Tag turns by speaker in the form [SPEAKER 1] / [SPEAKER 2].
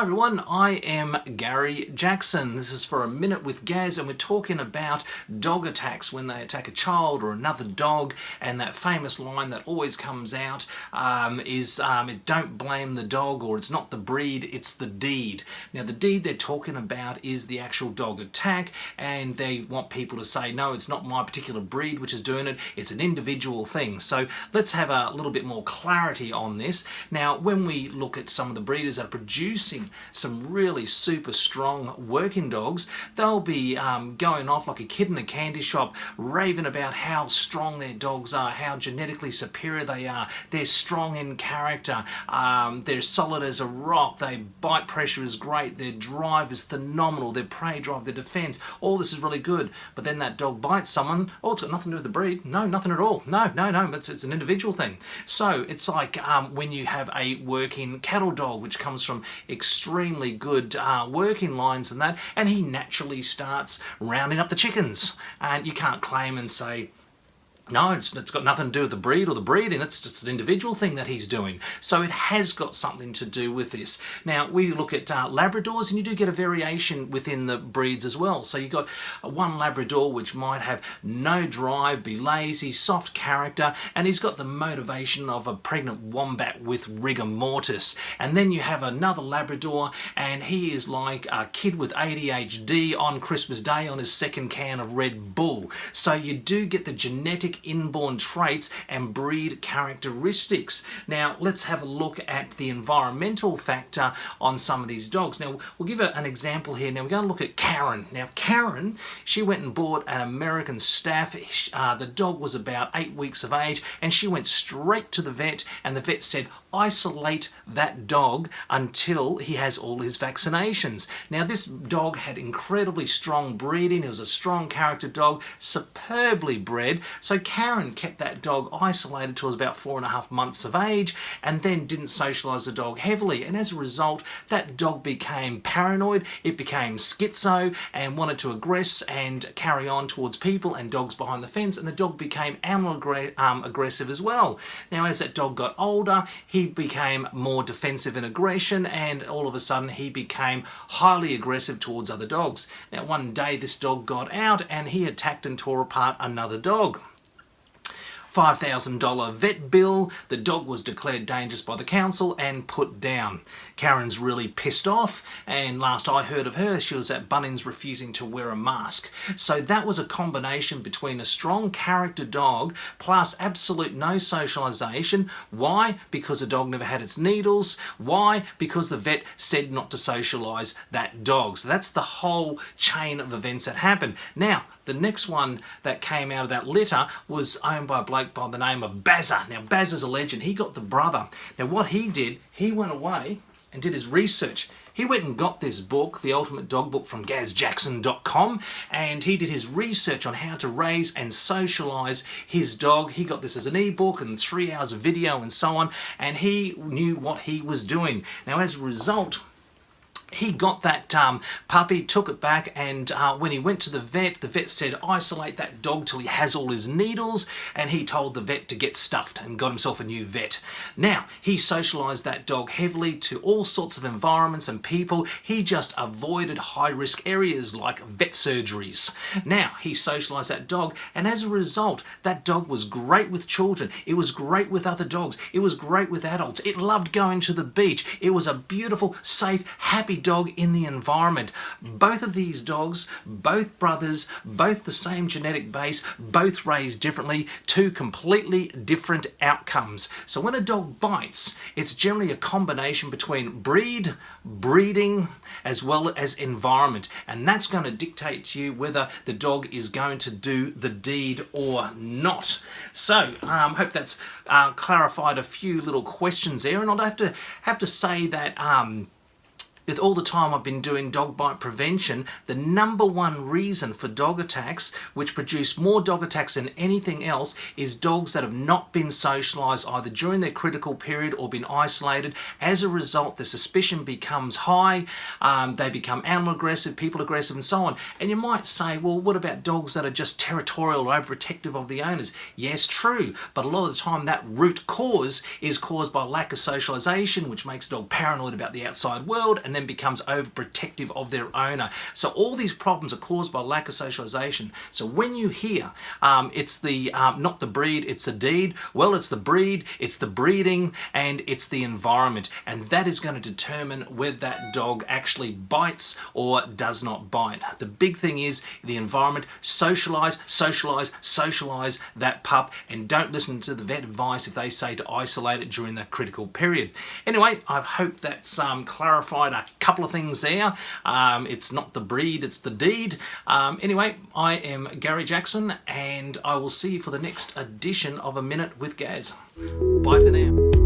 [SPEAKER 1] everyone, I am Gary Jackson. This is for a Minute with Gaz, and we're talking about dog attacks, when they attack a child or another dog. And that famous line that always comes out is don't blame the dog, or it's not the breed, it's the deed. Now the deed they're talking about is the actual dog attack, and they want people to say, no, it's not my particular breed which is doing it, it's an individual thing. So let's have a little bit more clarity on this. Now when we look at some of the breeders that are producing some really super strong working dogs, they'll be going off like a kid in a candy shop, raving about how strong their dogs are, how genetically superior they are, they're strong in character, they're solid as a rock, their bite pressure is great, their drive is phenomenal, their prey drive, their defense, all this is really good. But then that dog bites someone, oh, it's got nothing to do with the breed. No, nothing at all. No, it's an individual thing. So it's like when you have a working cattle dog which comes from extremely good working lines and that, and he naturally starts rounding up the chickens, and you can't claim and say, no, it's got nothing to do with the breed or the breeding, it's just an individual thing that he's doing. So it has got something to do with this. Now, we look at Labradors, and you do get a variation within the breeds as well. So you've got one Labrador which might have no drive, be lazy, soft character, and he's got the motivation of a pregnant wombat with rigor mortis. And then you have another Labrador, and he is like a kid with ADHD on Christmas Day on his second can of Red Bull. So you do get the genetic inborn traits and breed characteristics. Now let's have a look at the environmental factor on some of these dogs. Now we'll give an example here. Now we're going to look at Karen. Now Karen, she went and bought an American Staff. The dog was about 8 weeks of age, and she went straight to the vet, and the vet said, isolate that dog until he has all his vaccinations. Now this dog had incredibly strong breeding. It was a strong character dog, superbly bred. So Karen kept that dog isolated till it was about 4.5 months of age, and then didn't socialise the dog heavily. And as a result, that dog became paranoid, it became schizo, and wanted to aggress and carry on towards people and dogs behind the fence, and the dog became animal aggressive as well. Now as that dog got older, he became more defensive in aggression, and all of a sudden he became highly aggressive towards other dogs. Now one day this dog got out and he attacked and tore apart another dog. $5,000 vet bill, the dog was declared dangerous by the council and put down. Karen's really pissed off, and last I heard of her, she was at Bunnings refusing to wear a mask. So that was a combination between a strong character dog plus absolute no socialisation. Why? Because the dog never had its needles. Why? Because the vet said not to socialise that dog. So that's the whole chain of events that happened. Now, the next one that came out of that litter was owned by a bloke by the name of Bazza. Now Bazza's a legend. He got the brother. Now what he did, he went away and did his research. He went and got this book, The Ultimate Dog Book, from gazjackson.com, and he did his research on how to raise and socialise his dog. He got this as an ebook and 3 hours of video and so on, and he knew what he was doing. Now as a result, he got that puppy, took it back, and when he went to the vet said isolate that dog till he has all his needles, and he told the vet to get stuffed and got himself a new vet. Now, he socialised that dog heavily to all sorts of environments and people. He just avoided high-risk areas like vet surgeries. Now, he socialised that dog, and as a result, that dog was great with children. It was great with other dogs. It was great with adults. It loved going to the beach. It was a beautiful, safe, happy dog in the environment. Both of these dogs, both brothers, both the same genetic base, both raised differently, two completely different outcomes. So when a dog bites, it's generally a combination between breed, breeding, as well as environment, and that's going to dictate to you whether the dog is going to do the deed or not. So hope that's clarified a few little questions there, and I'd have to say that with all the time I've been doing dog bite prevention, the number one reason for dog attacks, which produce more dog attacks than anything else, is dogs that have not been socialised either during their critical period or been isolated. As a result, the suspicion becomes high, they become animal aggressive, people aggressive, and so on. And you might say, well, what about dogs that are just territorial or overprotective of the owners? Yes, true, but a lot of the time that root cause is caused by lack of socialisation, which makes a dog paranoid about the outside world, and then becomes overprotective of their owner. So all these problems are caused by lack of socialization. So when you hear it's the not the breed, it's the deed, well, it's the breed, it's the breeding, and it's the environment, and that is going to determine whether that dog actually bites or does not bite. The big thing is the environment. Socialize, socialize, socialize that pup, and don't listen to the vet advice if they say to isolate it during that critical period. Anyway, I hope that's clarified a couple of things there. It's not the breed, it's the deed. Anyway, I am Gary Jackson, and I will see you for the next edition of A Minute with Gaz. Bye for now.